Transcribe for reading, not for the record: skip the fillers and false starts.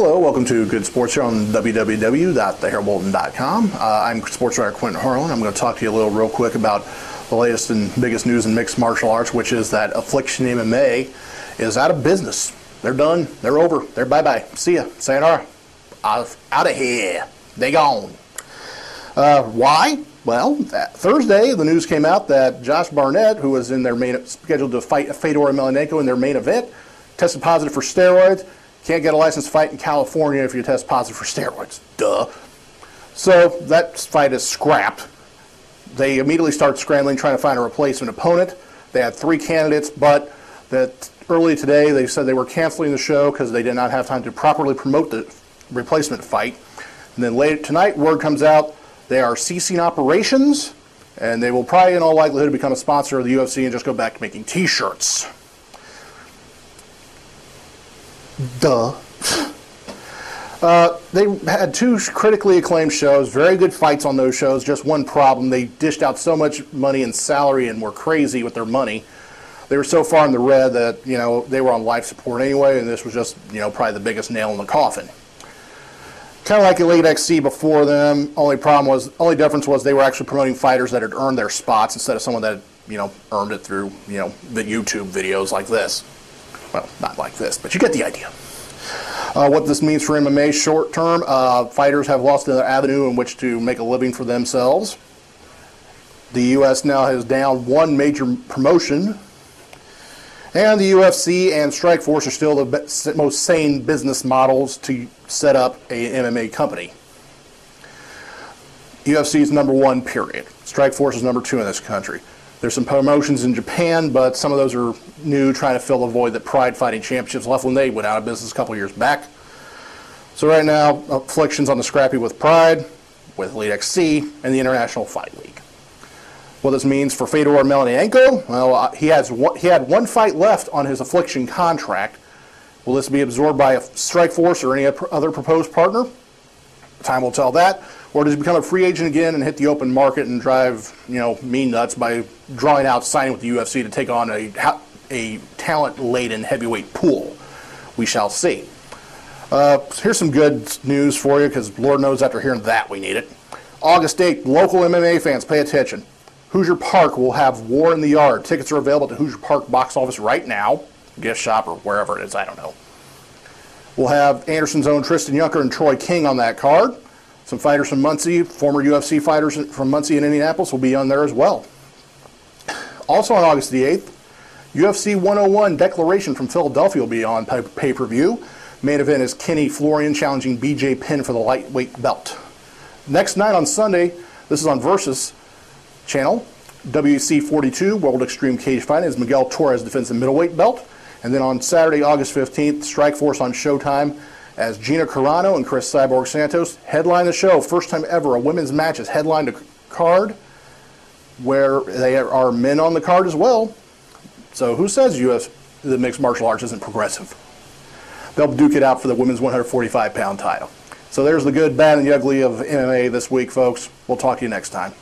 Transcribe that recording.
Hello, welcome to Good Sports here on www.theheraldbulletin.com. I'm sports writer Quintin Harlan. I'm going to talk to you real quick about the latest and biggest news in mixed martial arts, which is that Affliction MMA is out of business. They're done. They're over. They're bye-bye. See ya. Sayonara. Out of here. They gone. Why? Well, Thursday, the news came out that Josh Barnett, who was in their scheduled to fight Fedor Emelianenko in their main event, tested positive for steroids. Can't get a licensed fight in California if you test positive for steroids. Duh. So that fight is scrapped. They immediately start scrambling, trying to find a replacement opponent. They had 3 candidates, but that early today they said they were canceling the show because they did not have time to properly promote the replacement fight. And then later tonight, word comes out they are ceasing operations, and they will probably in all likelihood become a sponsor of the UFC and just go back to making t-shirts. Duh. They had 2 critically acclaimed shows, very good fights on those shows. Just one problem, they dished out so much money and salary and were crazy with their money. They were so far in the red that, they were on life support anyway, and this was just, probably the biggest nail in the coffin. Kind of like Elite XC before them, only difference was they were actually promoting fighters that had earned their spots instead of someone that had, earned it through, the YouTube videos like this. Well, not like this, but you get the idea. What this means for MMA short term, fighters have lost another avenue in which to make a living for themselves. The U.S. now has down 1 major promotion, and the UFC and Strikeforce are still the most sane business models to set up an MMA company. UFC is #1, period. Strikeforce is #2 in this country. There's some promotions in Japan, but some of those are new, trying to fill the void that Pride Fighting Championships left when they went out of business a couple years back. So right now, Affliction's on the scrappy with Pride, with Elite XC, and the International Fight League. What this means for Fedor Emelianenko, well, he had 1 fight left on his Affliction contract. Will this be absorbed by a Strikeforce or any other proposed partner? Time will tell that. Or does he become a free agent again and hit the open market and drive, me nuts by drawing out signing with the UFC to take on a talent-laden heavyweight pool? We shall see. Here's some good news for you, because Lord knows after hearing that we need it. August 8th, local MMA fans, pay attention. Hoosier Park will have War in the Yard. Tickets are available at the Hoosier Park box office right now. Gift shop or wherever it is, I don't know. We'll have Anderson's own Tristan Junker and Troy King on that card. Some fighters from Muncie, former UFC fighters from Muncie and Indianapolis will be on there as well. Also on August the 8th, UFC 101 Declaration from Philadelphia will be on pay-per-view. Main event is Kenny Florian challenging BJ Penn for the lightweight belt. Next night on Sunday, this is on Versus channel, WEC 42 World Extreme Cage Fighting, as Miguel Torres defends the middleweight belt. And then on Saturday, August 15th, Strikeforce on Showtime, as Gina Carano and Chris Cyborg Santos headline the show. First time ever a women's match is headlined a card where there are men on the card as well. So who says the mixed martial arts isn't progressive? They'll duke it out for the women's 145-pound title. So there's the good, bad, and the ugly of MMA this week, folks. We'll talk to you next time.